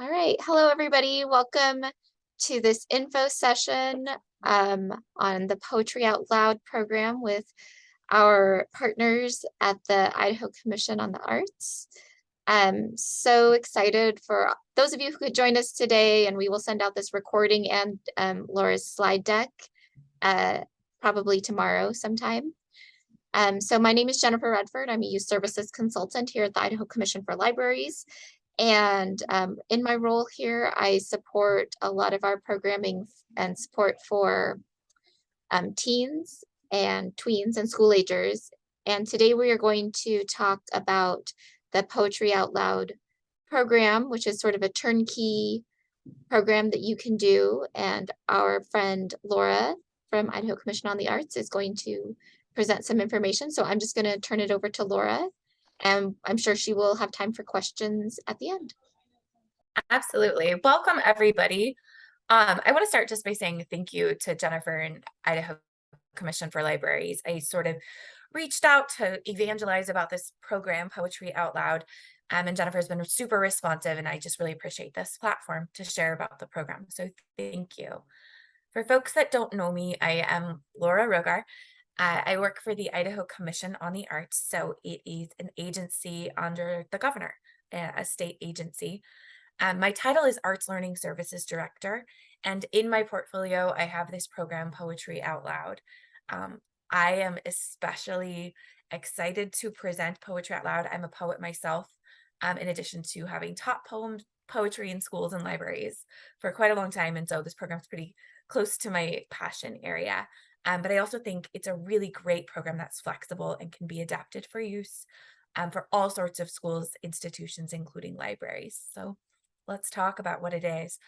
All right. Hello, everybody. Welcome to this info session on the Poetry Out Loud program with our partners at the Idaho Commission on the Arts. I'm so excited for those of you who could join us today, and we will send out this recording and Laura's slide deck probably tomorrow sometime. So my name is Jennifer Redford. I'm a youth services consultant here at the Idaho Commission for Libraries. And in my role here, I support a lot of our programming and support for teens and tweens and school agers. And today we are going to talk about the Poetry Out Loud program, which is sort of a turnkey program that you can do. And our friend Laura from Idaho Commission on the Arts is going to present some information. So I'm just going to turn it over to Laura, and I'm sure she will have time for questions at the end. Absolutely. Welcome, everybody. I want to start just by saying thank you to Jennifer and Idaho Commission for Libraries. I sort of reached out to evangelize about this program, Poetry Out Loud, and Jennifer's been super responsive, and I just really appreciate this platform to share about the program. So thank you. For folks that don't know me, I am Laura Roghaar. I work for the Idaho Commission on the Arts, so it is an agency under the governor, a state agency. My title is Arts Learning Services Director, and in my portfolio, I have this program, Poetry Out Loud. I am especially excited to present Poetry Out Loud. I'm a poet myself, in addition to having taught poetry in schools and libraries for quite a long time, and so this program is pretty close to my passion area. But I also think it's a really great program that's flexible and can be adapted for use for all sorts of schools, institutions, including libraries. So let's talk about what it is.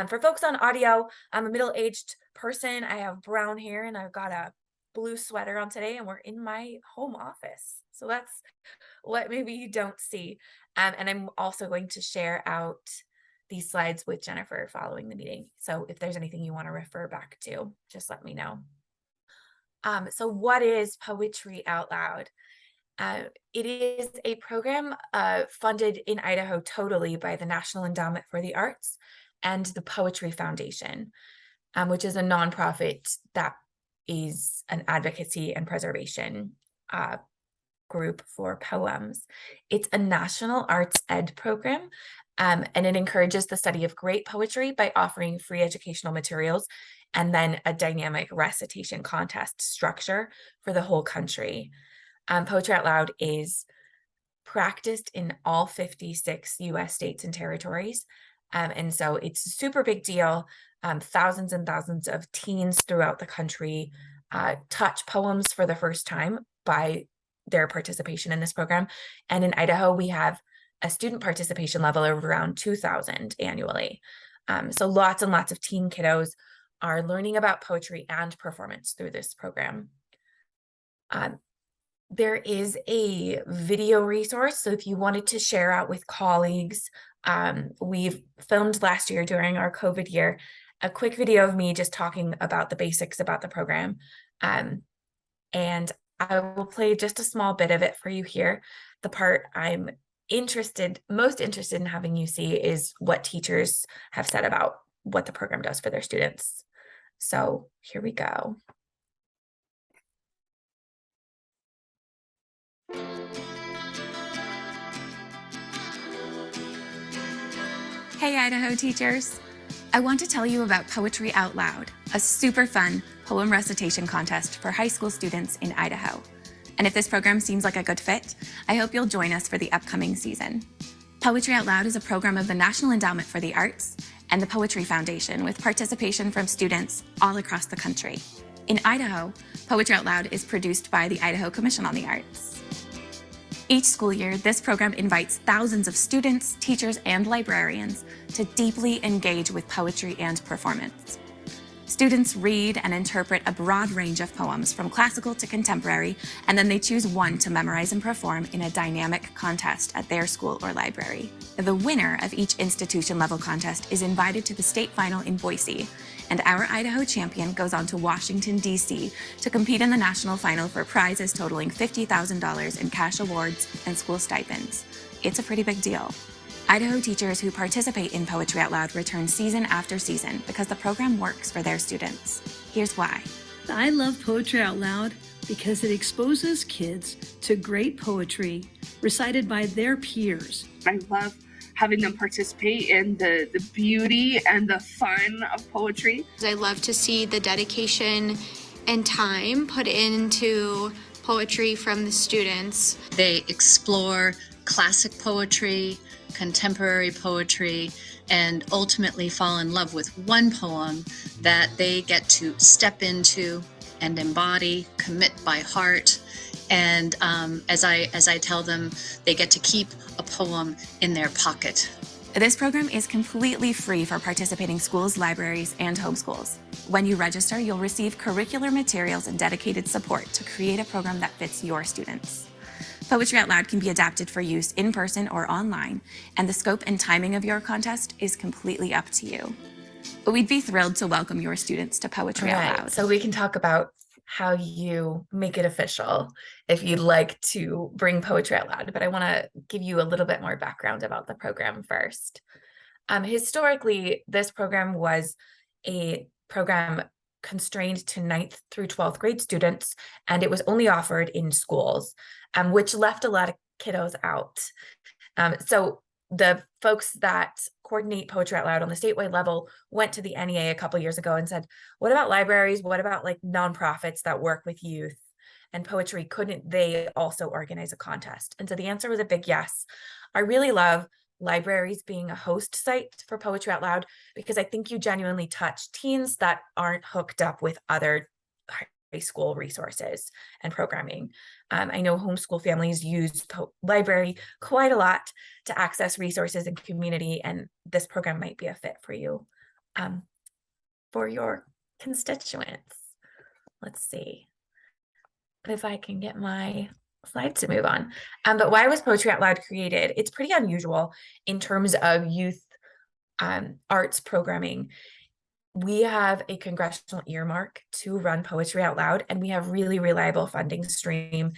For folks on audio, I'm a middle-aged person. I have brown hair and I've got a blue sweater on today, and we're in my home office. So that's what maybe you don't see. And I'm also going to share out these slides with Jennifer following the meeting. So if there's anything you want to refer back to, just let me know. So what is Poetry Out Loud? It is a program funded in Idaho totally by the National Endowment for the Arts and the Poetry Foundation, which is a nonprofit that is an advocacy and preservation group for poems. It's a national arts ed program, and it encourages the study of great poetry by offering free educational materials and then a dynamic recitation contest structure for the whole country. Poetry Out Loud is practiced in all 56 US states and territories. And so it's a super big deal. Thousands and thousands of teens throughout the country touch poems for the first time by their participation in this program. And in Idaho, we have a student participation level of around 2,000 annually. So lots and lots of teen kiddos are learning about poetry and performance through this program. There is a video resource. So if you wanted to share out with colleagues, we've filmed last year during our COVID year, a quick video of me just talking about the basics about the program. And I will play just a small bit of it for you here. The part I'm most interested in having you see is what teachers have said about what the program does for their students. So here we go. Hey Idaho teachers! I want to tell you about Poetry Out Loud, a super fun poem recitation contest for high school students in Idaho. And if this program seems like a good fit, I hope you'll join us for the upcoming season. Poetry Out Loud is a program of the National Endowment for the Arts and the Poetry Foundation with participation from students all across the country. In Idaho, Poetry Out Loud is produced by the Idaho Commission on the Arts. Each school year, this program invites thousands of students, teachers, and librarians to deeply engage with poetry and performance. Students read and interpret a broad range of poems from classical to contemporary, and then they choose one to memorize and perform in a dynamic contest at their school or library. The winner of each institution-level contest is invited to the state final in Boise, and our Idaho champion goes on to Washington, D.C. to compete in the national final for prizes totaling $50,000 in cash awards and school stipends. It's a pretty big deal. Idaho teachers who participate in Poetry Out Loud return season after season because the program works for their students. Here's why. I love Poetry Out Loud because it exposes kids to great poetry recited by their peers. I love having them participate in the beauty and the fun of poetry. I love to see the dedication and time put into poetry from the students. They explore classic poetry, contemporary poetry, and ultimately fall in love with one poem that they get to step into and embody, commit by heart. And as I tell them, they get to keep a poem in their pocket. This program is completely free for participating schools, libraries, and homeschools. When you register, you'll receive curricular materials and dedicated support to create a program that fits your students. Poetry Out Loud can be adapted for use in person or online, and the scope and timing of your contest is completely up to you. We'd be thrilled to welcome your students to Poetry Out Loud. So we can talk about how you make it official if you'd like to bring Poetry Out Loud, but I want to give you a little bit more background about the program first. Historically, this program was a program constrained to 9th through 12th grade students, and it was only offered in schools, which left a lot of kiddos out. So the folks that coordinate Poetry Out Loud on the statewide level went to the NEA a couple years ago and said, what about libraries? What about like nonprofits that work with youth and poetry? Couldn't they also organize a contest? And so the answer was a big yes. I really love libraries being a host site for Poetry Out Loud because I think you genuinely touch teens that aren't hooked up with other high school resources and programming. I know homeschool families use library quite a lot to access resources and community, and this program might be a fit for you, for your constituents. Let's see if I can get my slides to move on. But why was Poetry Out Loud created? It's pretty unusual in terms of youth arts programming. We have a congressional earmark to run Poetry Out Loud, and we have really reliable funding stream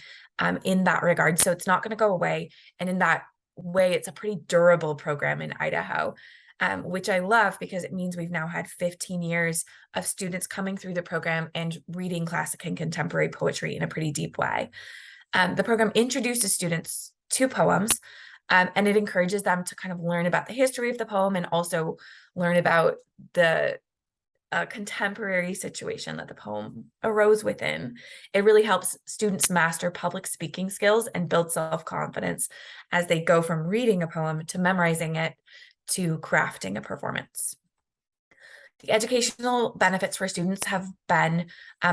in that regard. So it's not going to go away. And in that way, it's a pretty durable program in Idaho, which I love because it means we've now had 15 years of students coming through the program and reading classic and contemporary poetry in a pretty deep way. The program introduces students to poems, and it encourages them to kind of learn about the history of the poem and also learn about the contemporary situation that the poem arose within. It really helps students master public speaking skills and build self-confidence as they go from reading a poem to memorizing it to crafting a performance. The educational benefits for students have been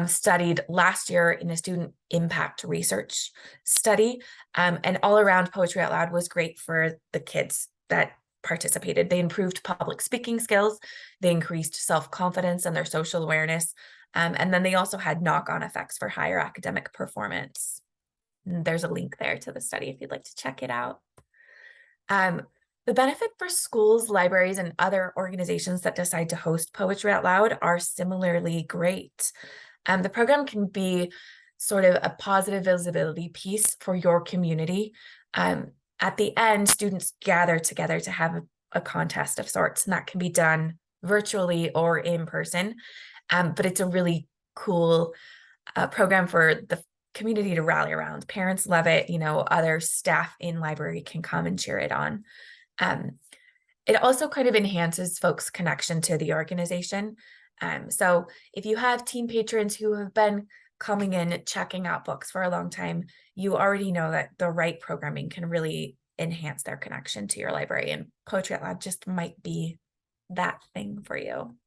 studied last year in a student impact research study, and all around Poetry Out Loud was great for the kids that participated. They improved public speaking skills, they increased self-confidence and their social awareness, and then they also had knock-on effects for higher academic performance. And there's a link there to the study if you'd like to check it out. The benefit for schools, libraries, and other organizations that decide to host Poetry Out Loud are similarly great. The program can be sort of a positive visibility piece for your community. At the end, students gather together to have a contest of sorts, and that can be done virtually or in person. But it's a really cool program for the community to rally around. Parents love it. Other staff in library can come and cheer it on. It also kind of enhances folks' connection to the organization. So if you have teen patrons who have been coming in, checking out books for a long time, you already know that the right programming can really enhance their connection to your library, and Poetry Out Loud just might be that thing for you.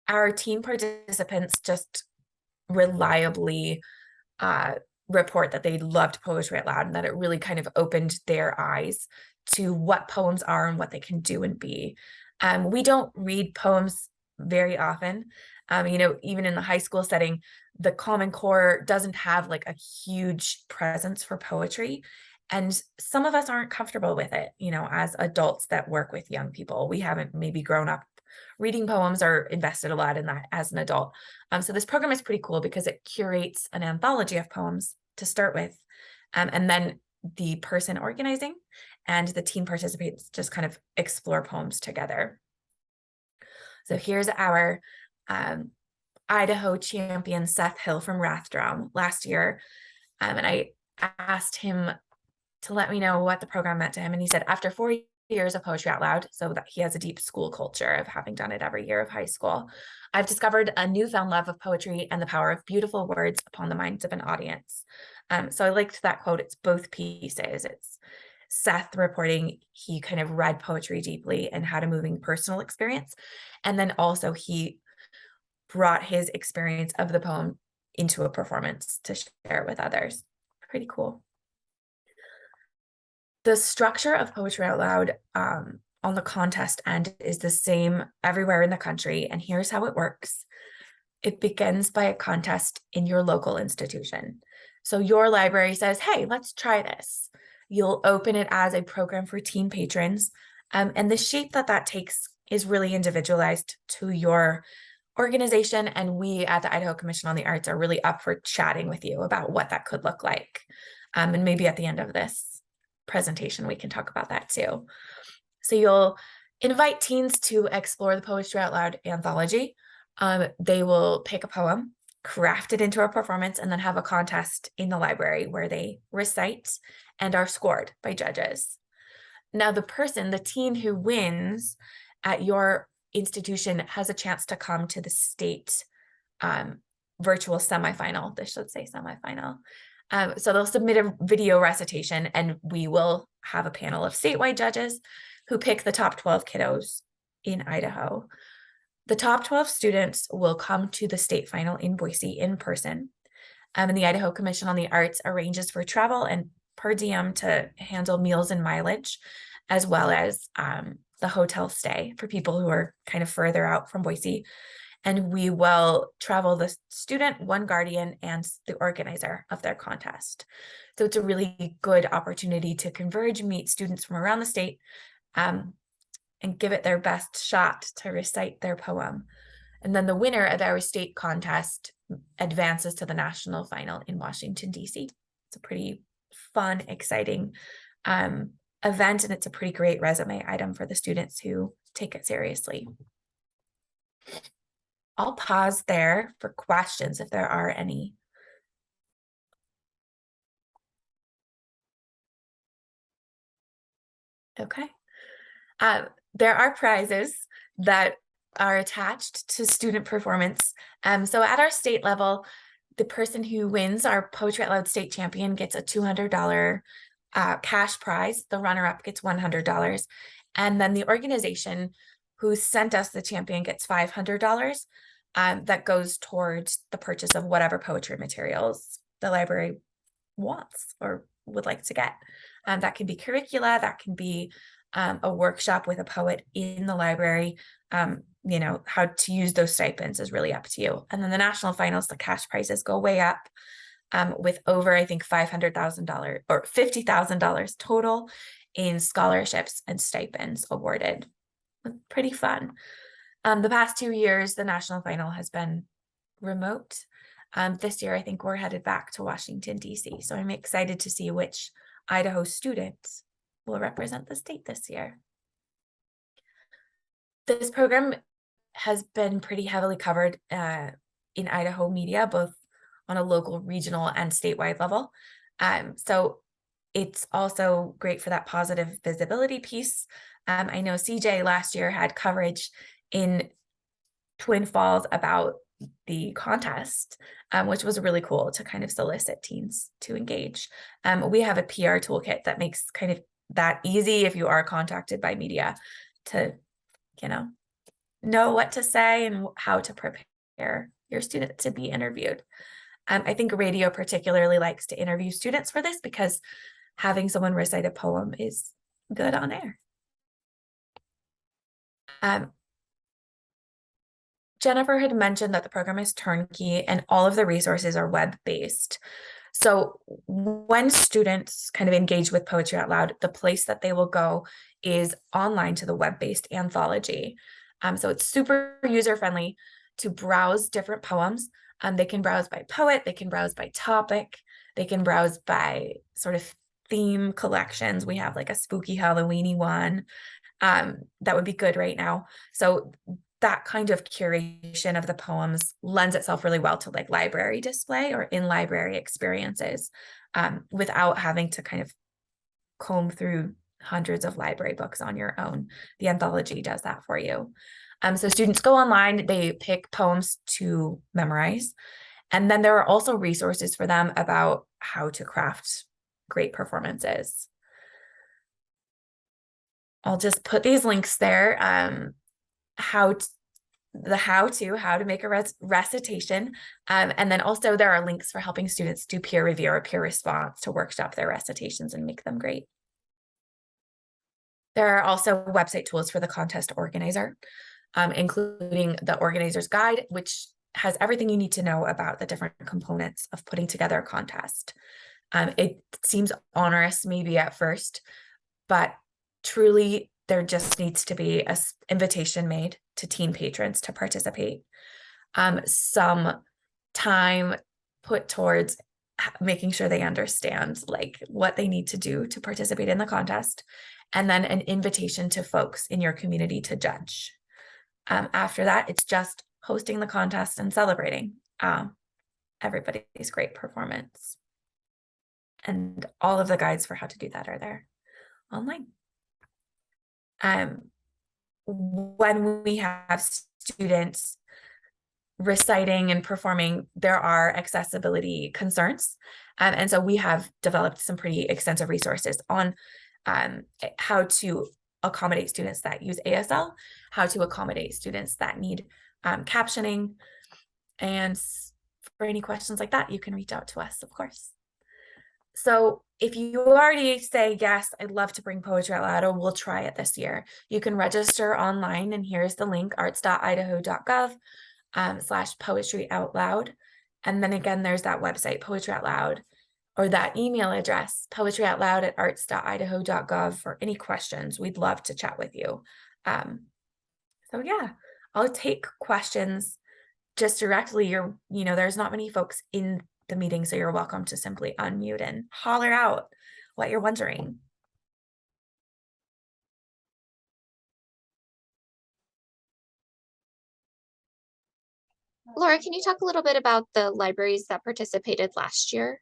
Our teen participants just reliably report that they loved Poetry Out Loud and that it really kind of opened their eyes to what poems are and what they can do and be. We don't read poems very often. Even in the high school setting, the Common Core doesn't have like a huge presence for poetry. And some of us aren't comfortable with it, as adults that work with young people. We haven't maybe grown up reading poems or invested a lot in that as an adult. So this program is pretty cool because it curates an anthology of poems to start with. And then the person organizing and the team participants just kind of explore poems together. So here's our Idaho champion, Seth Hill from Rathdrum last year. And I asked him to let me know what the program meant to him. And he said, after 4 years of Poetry Out Loud, so that he has a deep school culture of having done it every year of high school, I've discovered a newfound love of poetry and the power of beautiful words upon the minds of an audience. So I liked that quote. It's both pieces. It's Seth reporting he kind of read poetry deeply and had a moving personal experience. And then also he brought his experience of the poem into a performance to share it with others. Pretty cool. The structure of Poetry Out Loud on the contest end is the same everywhere in the country. And here's how it works. It begins by a contest in your local institution. So your library says, hey, let's try this. You'll open it as a program for teen patrons. And the shape that takes is really individualized to your organization. And we at the Idaho Commission on the Arts are really up for chatting with you about what that could look like. And maybe at the end of this presentation, we can talk about that too. So you'll invite teens to explore the Poetry Out Loud anthology. They will pick a poem, craft it into a performance, and then have a contest in the library where they recite and are scored by judges. Now, the teen who wins at your institution has a chance to come to the state virtual semifinal. This should say semifinal. So they'll submit a video recitation, and we will have a panel of statewide judges who pick the top 12 kiddos in Idaho. The top 12 students will come to the state final in Boise in person. And the Idaho Commission on the Arts arranges for travel and per diem to handle meals and mileage, as well as the hotel stay for people who are kind of further out from Boise. And we will travel the student, one guardian, and the organizer of their contest. So it's a really good opportunity to converge, meet students from around the state, and give it their best shot to recite their poem. And then the winner of our state contest advances to the national final in Washington, D.C. It's a pretty fun, exciting event, and it's a pretty great resume item for the students who take it seriously. I'll pause there for questions if there are any. Okay. There are prizes that are attached to student performance. So at our state level, the person who wins, our Poetry Out Loud state champion, gets a $200 cash prize. The runner-up gets $100. And then the organization who sent us the champion gets $500. That goes towards the purchase of whatever poetry materials the library wants or would like to get. That can be curricula, that can be a workshop with a poet in the library. How to use those stipends is really up to you. And then the national finals, the cash prizes go way up with over, I think, $500,000 or $50,000 total in scholarships and stipends awarded. Pretty fun. The past 2 years, the national final has been remote. This year, I think we're headed back to Washington, D.C. So I'm excited to see which Idaho students will represent the state this year. This program has been pretty heavily covered in Idaho media, both on a local, regional, and statewide level. So it's also great for that positive visibility piece. I know CJ last year had coverage in Twin Falls about the contest, which was really cool to kind of solicit teens to engage. We have a PR toolkit that makes kind of that easy if you are contacted by media to, know what to say and how to prepare your student to be interviewed. I think radio particularly likes to interview students for this because having someone recite a poem is good on air. Jennifer had mentioned that the program is turnkey and all of the resources are web-based. So when students kind of engage with Poetry Out Loud, the place that they will go is online to the web-based anthology. So it's super user-friendly to browse different poems. They can browse by poet, they can browse by topic, they can browse by sort of theme collections. We have like a spooky Halloweeny one that would be good right now. So that kind of curation of the poems lends itself really well to like library display or in library experiences without having to kind of comb through hundreds of library books on your own. The anthology does that for you. So students go online, they pick poems to memorize, and then there are also resources for them about how to craft great performances. I'll just put these links there. How to make a recitation. And then also there are links for helping students do peer review or peer response to workshop their recitations and make them great. There are also website tools for the contest organizer, including the organizer's guide, which has everything you need to know about the different components of putting together a contest. It seems onerous maybe at first, but truly there just needs to be an invitation made to teen patrons to participate. Some time put towards making sure they understand like what they need to do to participate in the contest, and then an invitation to folks in your community to judge. After that, it's just hosting the contest and celebrating everybody's great performance. And all of the guides for how to do that are there online. When we have students reciting and performing, there are accessibility concerns. And so we have developed some pretty extensive resources on how to accommodate students that use ASL, how to accommodate students that need captioning. And for any questions like that, you can reach out to us, of course. So if you already say, yes, I'd love to bring Poetry Out Loud, or we'll try it this year, you can register online, and here's the link, arts.idaho.gov /poetry out loud. And then again, there's that website, Poetry Out Loud, or that email address, poetryoutloud@arts.idaho.gov, for any questions. We'd love to chat with you. So yeah, I'll take questions just directly. There's not many folks in the meeting, so you're welcome to simply unmute and holler out what you're wondering. Laura, can you talk a little bit about the libraries that participated last year?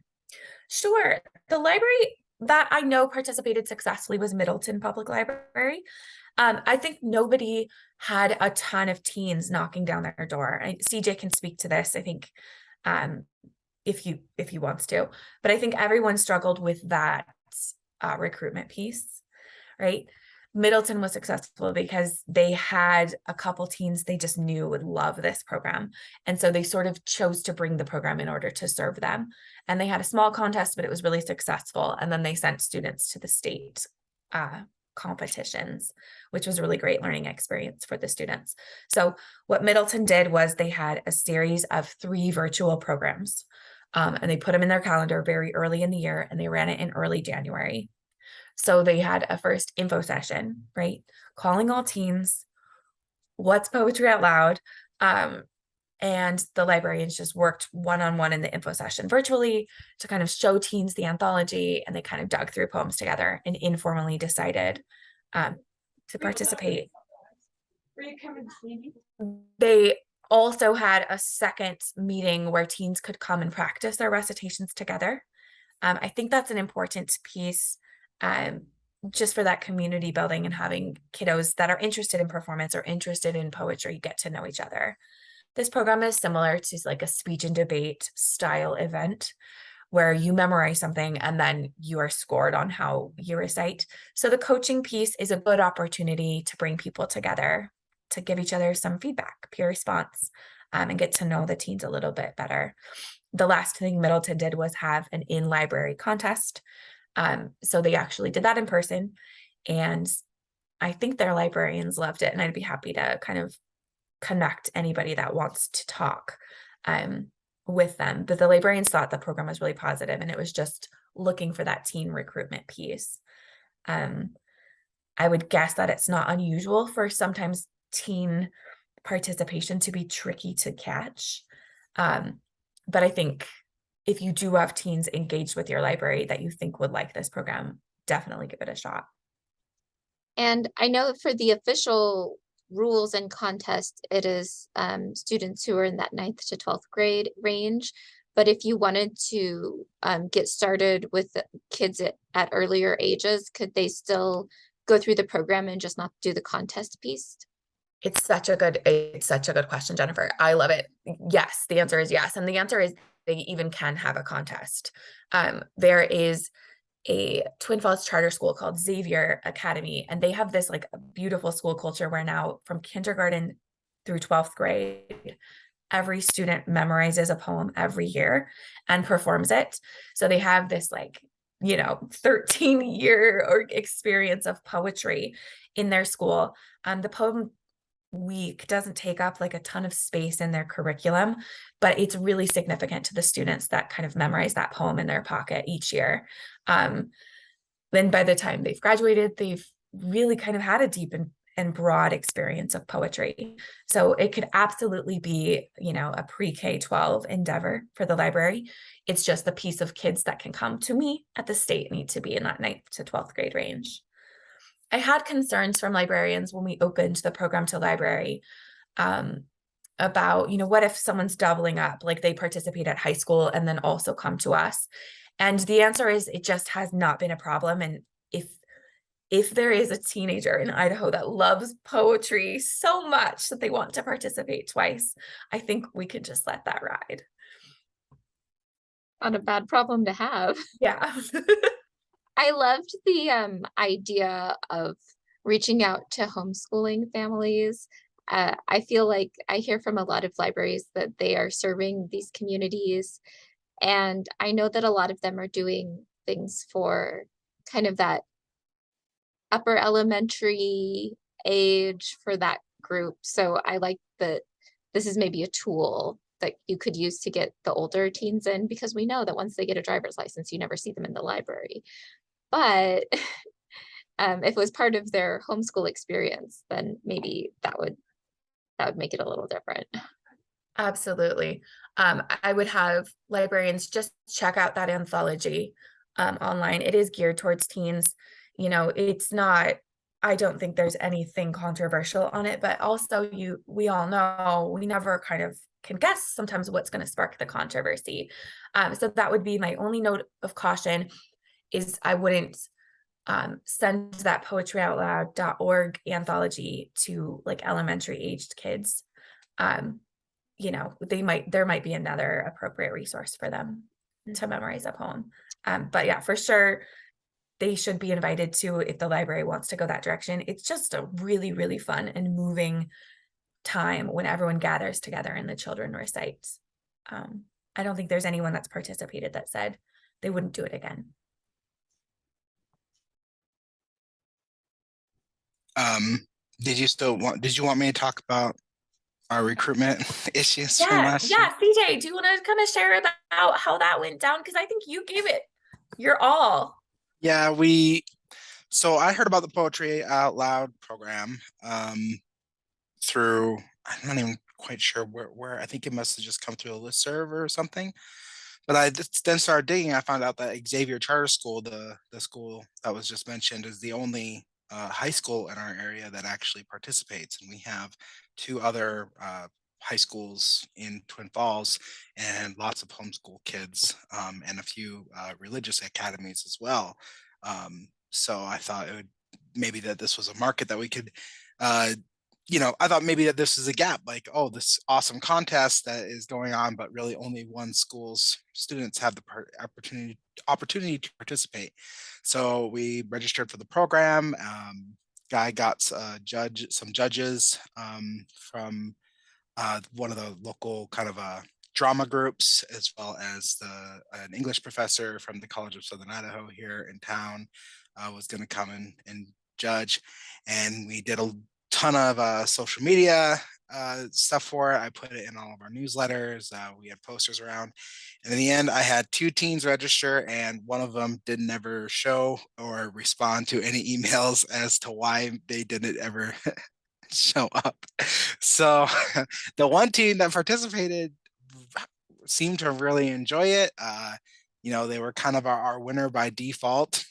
Sure. The library that I know participated successfully was Middleton Public Library. I think nobody had a ton of teens knocking down their door. CJ can speak to this, I think, if he wants to, but I think everyone struggled with that recruitment piece, right? Middleton was successful because they had a couple teens they just knew would love this program. And so they sort of chose to bring the program in order to serve them. And they had a small contest, but it was really successful. And then they sent students to the state competitions, which was a really great learning experience for the students. So what Middleton did was they had a series of 3 virtual programs, and they put them in their calendar very early in the year, and they ran it in early January. So they had a first info session, right? Calling all teens, what's Poetry Out Loud? And the librarians just worked one-on-one in the info session virtually to kind of show teens the anthology, and they kind of dug through poems together and informally decided to participate. They also had a second meeting where teens could come and practice their recitations together. I think that's an important piece just for that community building and having kiddos that are interested in performance or interested in poetry get to know each other. This program is similar to like a speech and debate style event where you memorize something and then you are scored on how you recite. So the coaching piece is a good opportunity to bring people together, to give each other some feedback, peer response, and get to know the teens a little bit better. The last thing Middleton did was have an in-library contest. So they actually did that in person, and I think their librarians loved it, and I'd be happy to kind of connect anybody that wants to talk with them. But the librarians thought the program was really positive, and it was just looking for that teen recruitment piece. I would guess that it's not unusual for sometimes teen participation to be tricky to catch. But I think if you do have teens engaged with your library that you think would like this program, definitely give it a shot. And I know for the official rules and contest, it is students who are in that 9th to 12th grade range. But if you wanted to get started with the kids at earlier ages, could they still go through the program and just not do the contest piece? It's such a good question, Jennifer. I love it. Yes, the answer is yes. And the answer is they even can have a contest. There is a Twin Falls charter school called Xavier Academy, and they have this like beautiful school culture where now from kindergarten through 12th grade, every student memorizes a poem every year and performs it. So they have this like, 13-year experience of poetry in their school. The poem week doesn't take up like a ton of space in their curriculum, but it's really significant to the students that kind of memorize that poem in their pocket each year. Then by the time they've graduated, they've really kind of had a deep and broad experience of poetry. So it could absolutely be, a pre-K-12 endeavor for the library. It's just the piece of kids that can come to me at the state need to be in that 9th to 12th grade range. I had concerns from librarians when we opened the program to library about, what if someone's doubling up, like they participate at high school and then also come to us? And the answer is it just has not been a problem. And if there is a teenager in Idaho that loves poetry so much that they want to participate twice, I think we could just let that ride. Not a bad problem to have. Yeah. I loved the idea of reaching out to homeschooling families. I feel like I hear from a lot of libraries that they are serving these communities, and I know that a lot of them are doing things for kind of that upper elementary age for that group. So I like that this is maybe a tool that you could use to get the older teens in, because we know that once they get a driver's license, you never see them in the library. But if it was part of their homeschool experience, then maybe that would make it a little different. Absolutely. I would have librarians just check out that anthology online. It is geared towards teens. It's not, I don't think there's anything controversial on it, but also we all know we never kind of can guess sometimes what's going to spark the controversy. So that would be my only note of caution, is I wouldn't send that poetryoutloud.org anthology to like elementary aged kids. There might be another appropriate resource for them to memorize a poem. But yeah, for sure, they should be invited to if the library wants to go that direction. It's just a really, really fun and moving time when everyone gathers together and the children recite. I don't think there's anyone that's participated that said they wouldn't do it again. Did you want me to talk about our recruitment issues from last year? Yeah, CJ, do you want to kind of share about how that went down? Because I think you gave it your all. Yeah, so I heard about the Poetry Out Loud program through, I'm not even quite sure where, I think it must have just come through a listserv or something. But I then started digging. I found out that Xavier Charter School, the school that was just mentioned, is the only high school in our area that actually participates. And we have 2 other high schools in Twin Falls and lots of homeschool kids and a few religious academies as well. So I thought maybe that this was a market that we could, I thought maybe that this is a gap, like, oh, this awesome contest that is going on, but really only one school's students have the opportunity to participate. So we registered for the program. Guy got some judges from one of the local kind of drama groups, as well as an English professor from the College of Southern Idaho here in town was going to come and judge. And we did a ton of social media stuff for it. I put it in all of our newsletters. We had posters around. And in the end, I had 2 teens register, and one of them didn't ever show or respond to any emails as to why they didn't ever show up. So the one teen that participated seemed to really enjoy it. They were kind of our winner by default.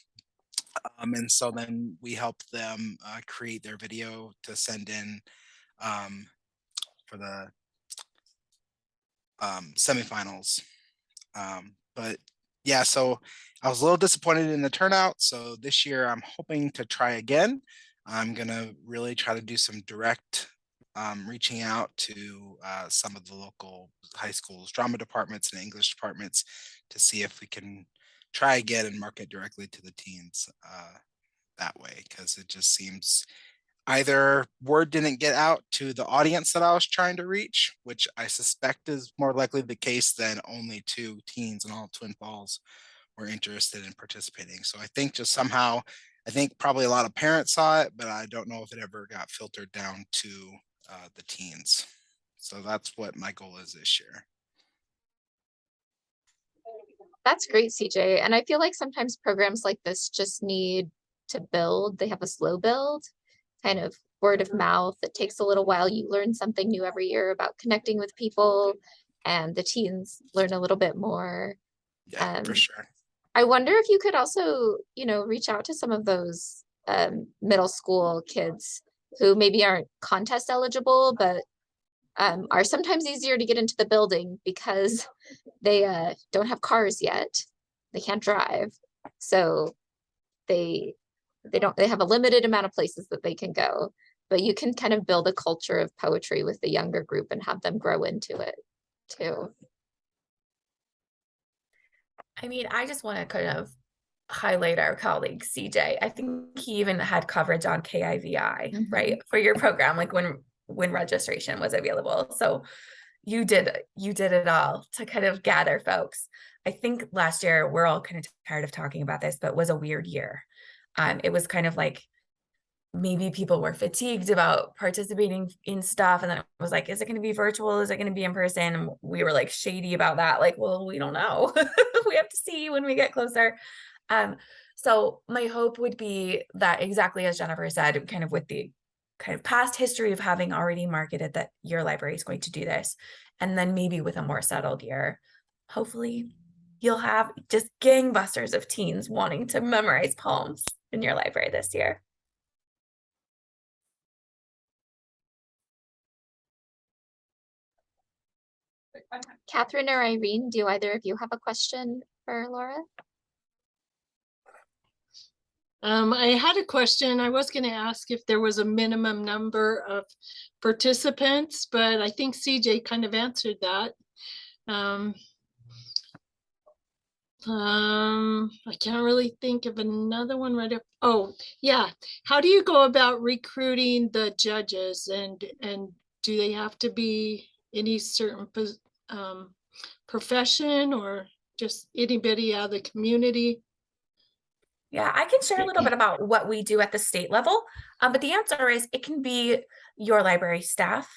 And so then we helped them create their video to send in for the semifinals. But yeah, so I was a little disappointed in the turnout. So this year I'm hoping to try again. I'm gonna really try to do some direct reaching out to some of the local high schools, drama departments and English departments to see if we can try again and market directly to the teens that way, because it just seems either word didn't get out to the audience that I was trying to reach, which I suspect is more likely the case than only 2 teens in all Twin Falls were interested in participating. So I think just somehow, I think probably a lot of parents saw it, but I don't know if it ever got filtered down to the teens. So that's what my goal is this year. That's great, CJ. And I feel like sometimes programs like this just need to build. They have a slow build, kind of word of mouth. It takes a little while. You learn something new every year about connecting with people, and the teens learn a little bit more. Yeah, for sure. I wonder if you could also, reach out to some of those middle school kids who maybe aren't contest eligible, but are sometimes easier to get into the building because they don't have cars yet. They can't drive. So they have a limited amount of places that they can go, but you can kind of build a culture of poetry with the younger group and have them grow into it too. I mean, I just want to kind of highlight our colleague CJ. I think he even had coverage on KIVI, right, for your program, like when registration was available. So you did it all to kind of gather folks. I think last year, we're all kind of tired of talking about this, but it was a weird year. It was kind of like maybe people were fatigued about participating in stuff, and then it was like, is it going to be virtual? Is it going to be in person? And we were like shady about that. Like, well, we don't know. We have to see when we get closer. So my hope would be that, exactly as Jennifer said, kind of with the kind of past history of having already marketed that your library is going to do this, and then maybe with a more settled year, hopefully you'll have just gangbusters of teens wanting to memorize poems in your library this year. Catherine or Irene, do either of you have a question for Laura? I had a question. I was going to ask if there was a minimum number of participants, but I think CJ kind of answered that. I can't really think of another one right up. Oh, yeah. How do you go about recruiting the judges, and do they have to be any certain profession, or just anybody out of the community? Yeah, I can share a little bit about what we do at the state level, but the answer is it can be your library staff.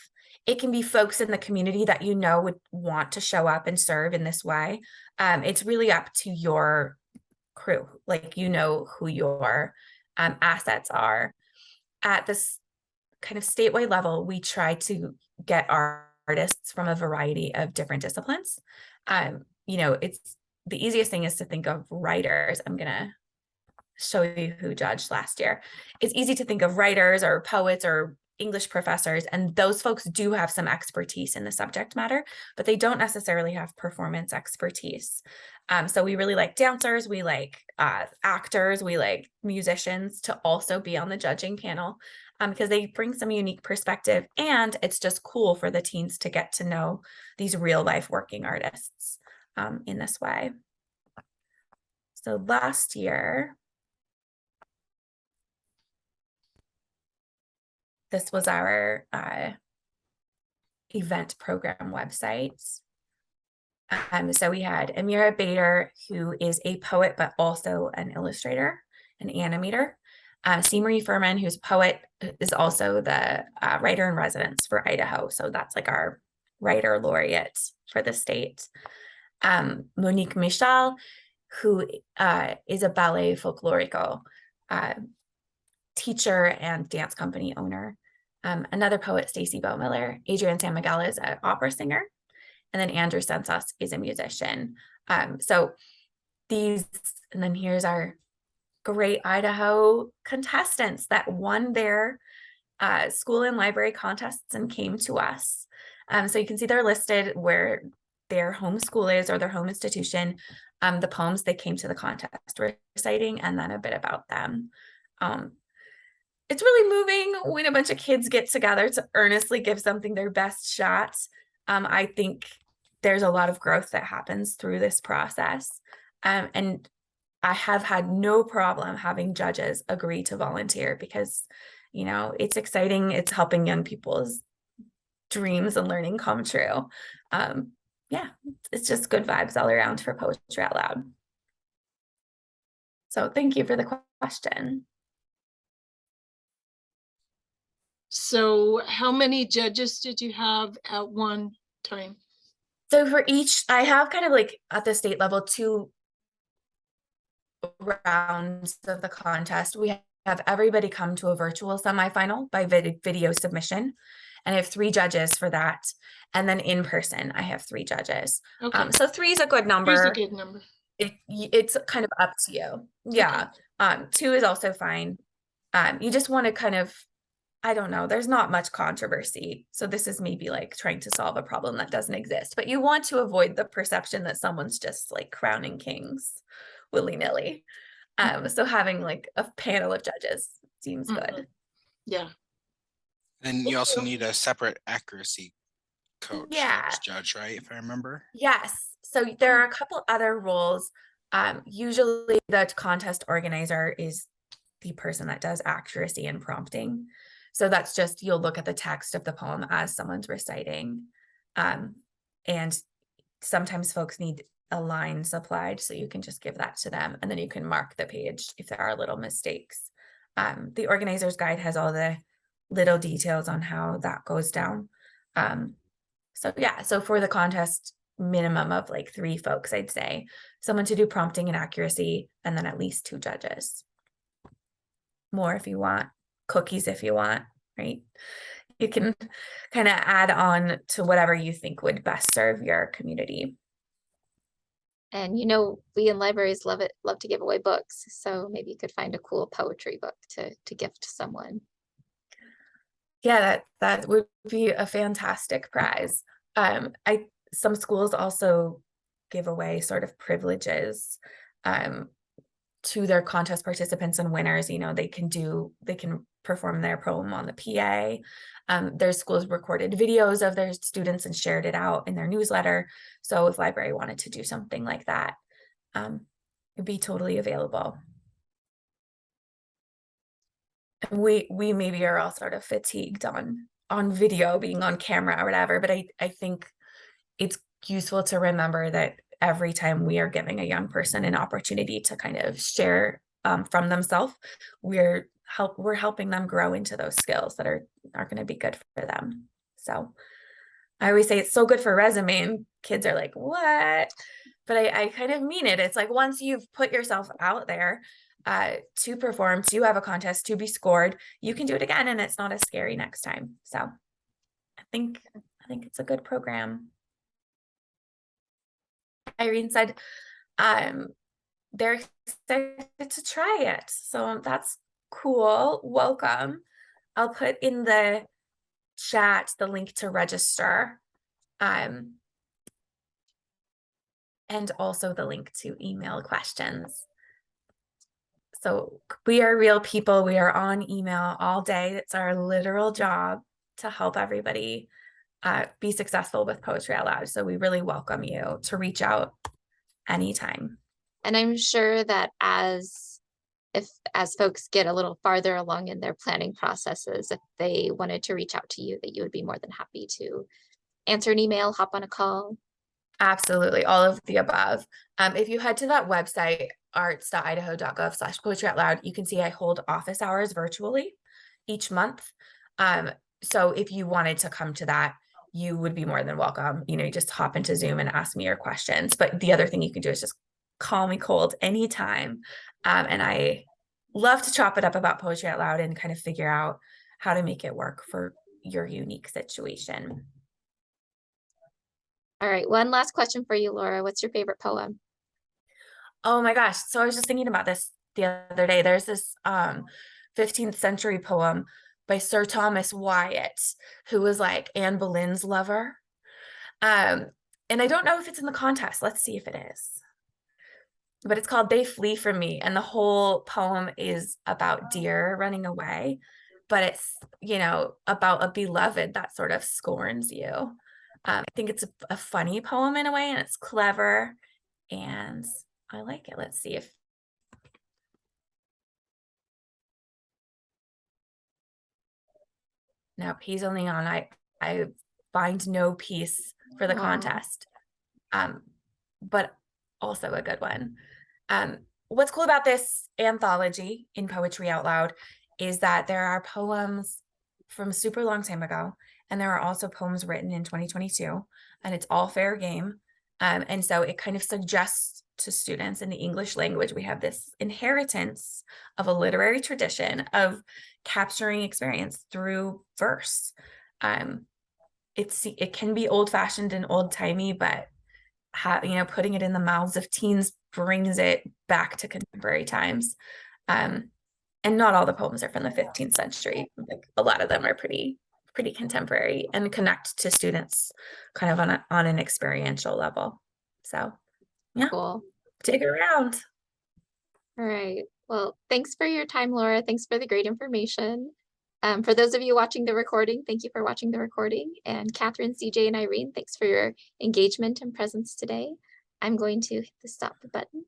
It can be folks in the community that would want to show up and serve in this way. It's really up to your crew, like who your assets are. At this kind of statewide level, we try to get our artists from a variety of different disciplines. It's the easiest thing is to think of writers. I'm gonna show you who judged last year. It's easy to think of writers or poets or English professors, and those folks do have some expertise in the subject matter, but they don't necessarily have performance expertise. So we really like dancers, we like actors, we like musicians to also be on the judging panel, because they bring some unique perspective, and it's just cool for the teens to get to know these real life working artists in this way. So last year, this was our event program website. So we had Amira Bader, who is a poet, but also an illustrator, an animator. C. Marie Furman, who's a poet, is also the writer in residence for Idaho. So that's like our writer laureate for the state. Monique Michal, who is a ballet folklorico teacher and dance company owner. Another poet, Stacy Bowe-Miller. Adrian San Miguel is an opera singer. And then Andrew Sensas is a musician. So these, and then here's our great Idaho contestants that won their school and library contests and came to us. So you can see they're listed where their home school is or their home institution, the poems they came to the contest reciting, and then a bit about them. It's really moving when a bunch of kids get together to earnestly give something their best shot. I think there's a lot of growth that happens through this process. And I have had no problem having judges agree to volunteer because, you know, it's exciting. It's helping young people's dreams and learning come true. Yeah, it's just good vibes all around for Poetry Out Loud. So thank you for the question. So how many judges did you have at one time? So for each, I have kind of like at the state level 2 rounds of the contest. We have everybody come to a virtual semifinal by video submission, and I have 3 judges for that. And then in person, I have 3 judges. Okay. So 3 is a good number. 3 is a good number. It's kind of up to you. Yeah. Okay. 2 is also fine. You just want to kind of, I don't know, there's not much controversy. So this is maybe like trying to solve a problem that doesn't exist, but you want to avoid the perception that someone's just like crowning kings willy-nilly. So having like a panel of judges seems good. Yeah. Then you also need a separate accuracy coach that's judge, right? If I remember. Yes. So there are a couple other roles. Usually the contest organizer is the person that does accuracy and prompting. So that's just, you'll look at the text of the poem as someone's reciting. And sometimes folks need a line supplied, so you can just give that to them, and then you can mark the page if there are little mistakes. The organizer's guide has all the little details on how that goes down. So yeah, so for the contest, minimum of like 3 folks, I'd say. Someone to do prompting and accuracy, and then at least 2 judges. More if you want, cookies if you want, right? You can kind of add on to whatever you think would best serve your community. And you know, we in libraries love to give away books. So maybe you could find a cool poetry book to gift to someone. Yeah, that would be a fantastic prize. Some schools also give away sort of privileges to their contest participants and winners. You know, they can perform their poem on the PA. There's schools recorded videos of their students and shared it out in their newsletter. So if library wanted to do something like that, it'd be totally available. And we maybe are all sort of fatigued on video, being on camera or whatever, but I think it's useful to remember that every time we are giving a young person an opportunity to kind of share from themselves, we're helping them grow into those skills that are going to be good for them. So I always say it's so good for a resume, and kids are like, what? But I kind of mean it. It's like, once you've put yourself out there to perform, to have a contest, to be scored, you can do it again, and it's not as scary next time. So I think it's a good program. Irene said they're excited to try it. So that's cool. Welcome. I'll put in the chat the link to register, and also the link to email questions. So we are real people. We are on email all day. It's our literal job to help everybody be successful with Poetry Out Loud. So we really welcome you to reach out anytime. And I'm sure that as folks get a little farther along in their planning processes, if they wanted to reach out to you, that you would be more than happy to answer an email, hop on a call. Absolutely. All of the above. If you head to that website, arts.idaho.gov/poetry-out-loud, you can see I hold office hours virtually each month. So if you wanted to come to that, you would be more than welcome. You just hop into Zoom and ask me your questions. But the other thing you can do is just call me cold anytime. And I love to chop it up about poetry out loud and kind of figure out how to make it work for your unique situation. All right, one last question for you, Laura. What's your favorite poem? Oh my gosh. So I was just thinking about this the other day. There's this 15th century poem by Sir Thomas Wyatt, who was like Anne Boleyn's lover. And I don't know if it's in the contest. Let's see if it is. But it's called They Flee From Me. And the whole poem is about deer running away. But it's, about a beloved that sort of scorns you. I think it's a funny poem in a way, and it's clever. And I like it. Let's see if. Nope, he's only on. I find no peace for the contest. But also a good one. What's cool about this anthology in Poetry Out Loud is that there are poems from a super long time ago, and there are also poems written in 2022, and it's all fair game. And so it kind of suggests to students in the English language, we have this inheritance of a literary tradition of capturing experience through verse. It can be old-fashioned and old-timey, but putting it in the mouths of teens brings it back to contemporary times. And not all the poems are from the 15th century. Like, a lot of them are pretty contemporary and connect to students kind of on an experiential level. So yeah, Cool. dig around. All right. Well, thanks for your time, Laura. Thanks for the great information. For those of you watching the recording, thank you for watching the recording. And Catherine, CJ, and Irene, thanks for your engagement and presence today. I'm going to hit the stop button.